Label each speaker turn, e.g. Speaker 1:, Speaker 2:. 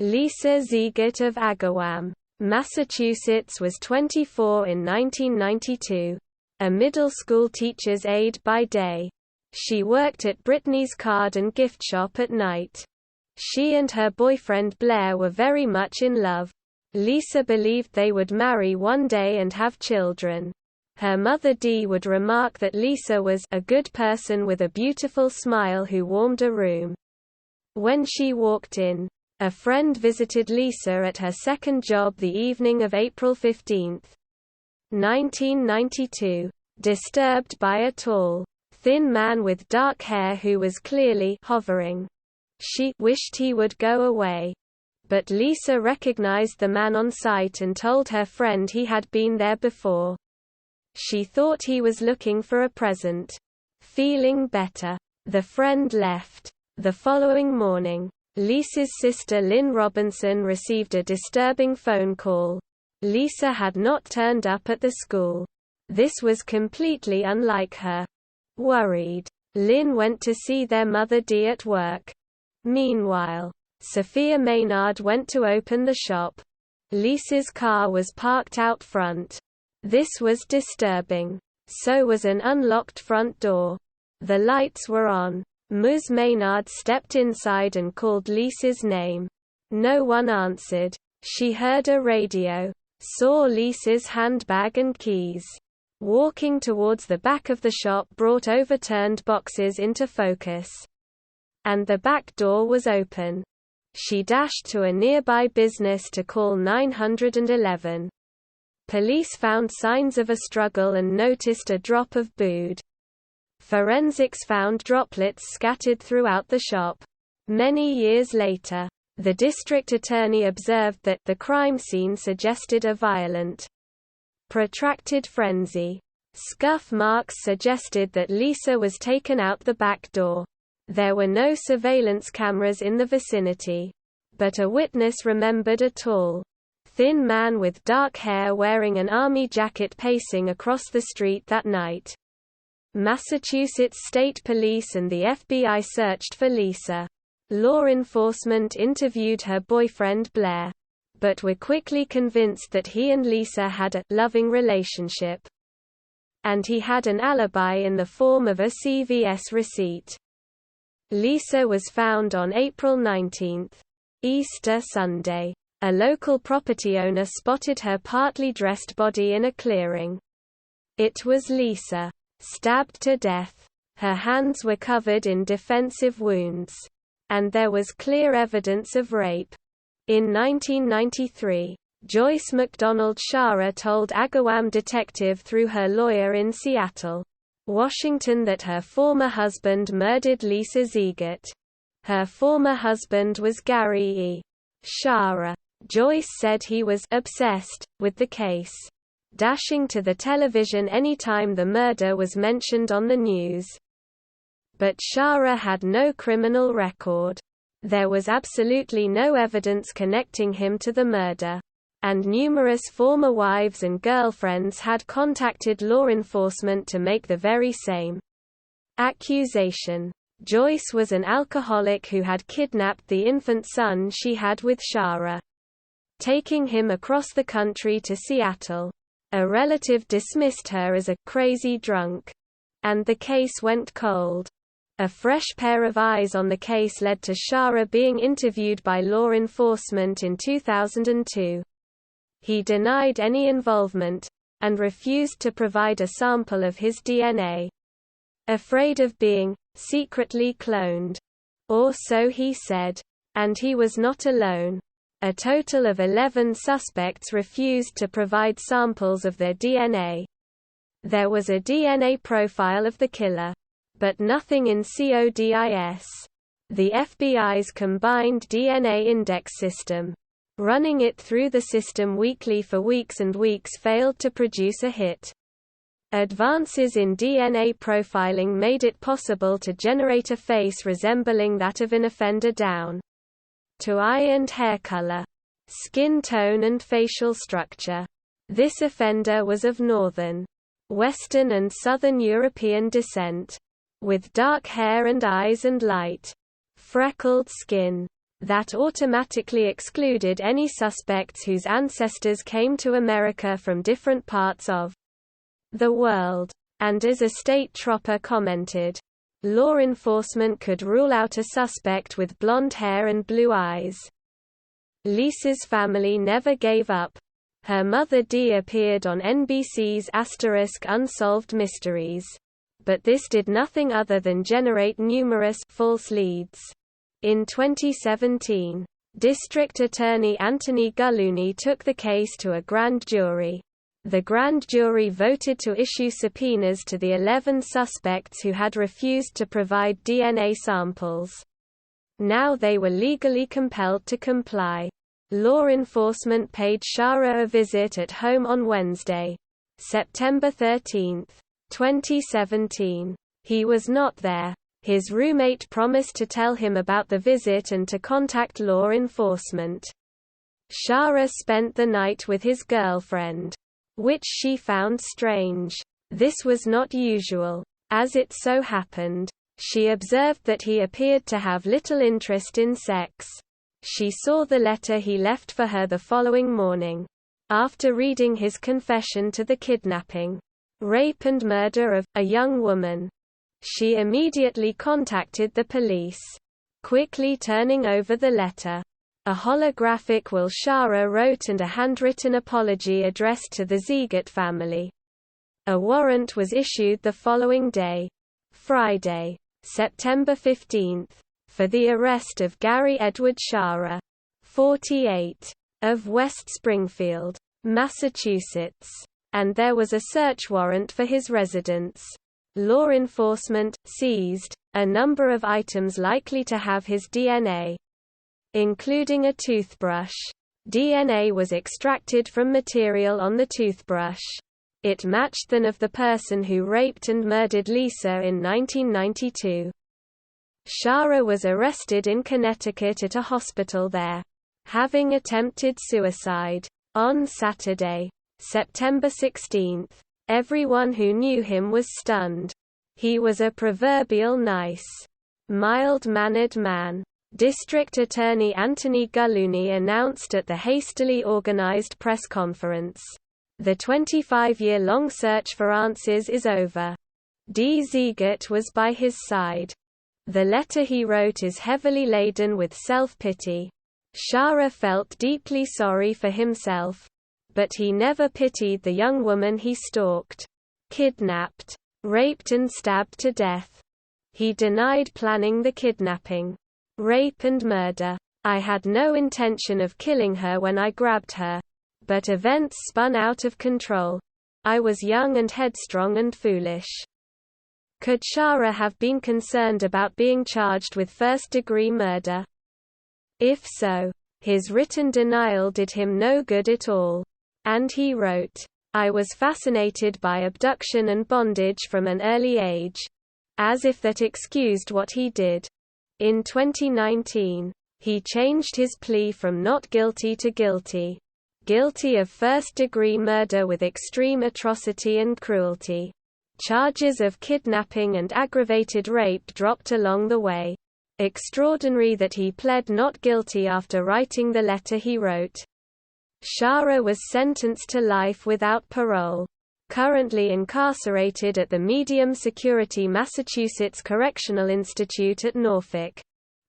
Speaker 1: Lisa Ziegert of Agawam, Massachusetts was 24 in 1992. A middle school teacher's aide by day. She worked at Brittany's card and gift shop at night. She and her boyfriend Blair were very much in love. Lisa believed they would marry one day and have children. Her mother Dee would remark that Lisa was a good person with a beautiful smile who warmed a room. When she walked in, a friend visited Lisa at her second job the evening of April 15, 1992, disturbed by a tall, thin man with dark hair who was clearly hovering. She wished he would go away. But Lisa recognized the man on sight and told her friend he had been there before. She thought he was looking for a present. Feeling better, the friend left. The following morning, Lisa's sister Lynn Robinson received a disturbing phone call. Lisa had not turned up at the school. This was completely unlike her. Worried, Lynn went to see their mother Dee at work. Meanwhile, Sophia Maynard went to open the shop. Lisa's car was parked out front. This was disturbing. So was an unlocked front door. The lights were on. Ms. Maynard stepped inside and called Lisa's name. No one answered. She heard a radio, saw Lisa's handbag and keys. Walking towards the back of the shop brought overturned boxes into focus. And the back door was open. She dashed to a nearby business to call 911. Police found signs of a struggle and noticed a drop of blood. Forensics found droplets scattered throughout the shop. Many years later, the district attorney observed that the crime scene suggested a violent, protracted frenzy. Scuff marks suggested that Lisa was taken out the back door. There were no surveillance cameras in the vicinity. But a witness remembered a tall, thin man with dark hair wearing an army jacket pacing across the street that night. Massachusetts State Police and the FBI searched for Lisa. Law enforcement interviewed her boyfriend Blair, but were quickly convinced that he and Lisa had a loving relationship. And he had an alibi in the form of a CVS receipt. Lisa was found on April 19, Easter Sunday. A local property owner spotted her partly dressed body in a clearing. It was Lisa, stabbed to death. Her hands were covered in defensive wounds. And there was clear evidence of rape. In 1993, Joyce McDonald Shara told Agawam detective through her lawyer in Seattle, Washington that her former husband murdered Lisa Ziegert. Her former husband was Gary E. Shara. Joyce said he was obsessed with the case, dashing to the television anytime the murder was mentioned on the news. But Shara had no criminal record. There was absolutely no evidence connecting him to the murder. And numerous former wives and girlfriends had contacted law enforcement to make the very same accusation. Joyce was an alcoholic who had kidnapped the infant son she had with Shara, taking him across the country to Seattle. A relative dismissed her as a crazy drunk, and the case went cold. A fresh pair of eyes on the case led to Shara being interviewed by law enforcement in 2002. He denied any involvement, and refused to provide a sample of his DNA. Afraid of being secretly cloned. Or so he said. And he was not alone. A total of 11 suspects refused to provide samples of their DNA. There was a DNA profile of the killer, but nothing in CODIS. The FBI's combined DNA index system, running it through the system weekly for weeks and weeks, failed to produce a hit. Advances in DNA profiling made it possible to generate a face resembling that of an offender down to eye and hair color, skin tone and facial structure. This offender was of Northern, Western and Southern European descent, with dark hair and eyes and light, freckled skin. that automatically excluded any suspects whose ancestors came to America from different parts of the world. And as a state trooper commented, law enforcement could rule out a suspect with blonde hair and blue eyes. Lisa's family never gave up. Her mother Dee appeared on NBC's Unsolved Mysteries. But this did nothing other than generate numerous false leads. In 2017, District Attorney Anthony Gullouni took the case to a grand jury. The grand jury voted to issue subpoenas to the 11 suspects who had refused to provide DNA samples. Now they were legally compelled to comply. Law enforcement paid Shara a visit at home on Wednesday, September 13, 2017. He was not there. His roommate promised to tell him about the visit and to contact law enforcement. Shara spent the night with his girlfriend, which she found strange. This was not usual. As it so happened, she observed that he appeared to have little interest in sex. She saw the letter he left for her the following morning. After reading his confession to the kidnapping, rape and murder of a young woman, she immediately contacted the police, quickly turning over the letter. A holographic will Shara wrote and a handwritten apology addressed to the Ziegert family. A warrant was issued the following day, Friday, September 15, for the arrest of Gary Edward Shara, 48, of West Springfield, Massachusetts, and there was a search warrant for his residence. Law enforcement seized a number of items likely to have his DNA, including a toothbrush. DNA was extracted from material on the toothbrush. It matched that of the person who raped and murdered Lisa in 1992. Shara was arrested in Connecticut at a hospital there, having attempted suicide. On Saturday, September 16, everyone who knew him was stunned. He was a proverbial nice, mild-mannered man. District Attorney Anthony Gullouni announced at the hastily organized press conference, "The 25-year-long search for answers is over." D. Ziegert was by his side. The letter he wrote is heavily laden with self-pity. Shara felt deeply sorry for himself. But he never pitied the young woman he stalked, kidnapped, raped and stabbed to death. He denied planning the kidnapping, rape and murder. "I had no intention of killing her when I grabbed her. But events spun out of control. I was young and headstrong and foolish." Could Shara have been concerned about being charged with first-degree murder? If so, his written denial did him no good at all. And he wrote, "I was fascinated by abduction and bondage from an early age." As if that excused what he did. In 2019, he changed his plea from not guilty to guilty. Guilty of first-degree murder with extreme atrocity and cruelty. Charges of kidnapping and aggravated rape dropped along the way. Extraordinary that he pled not guilty after writing the letter he wrote. Shara was sentenced to life without parole. Currently incarcerated at the medium-security Massachusetts Correctional Institute at Norfolk.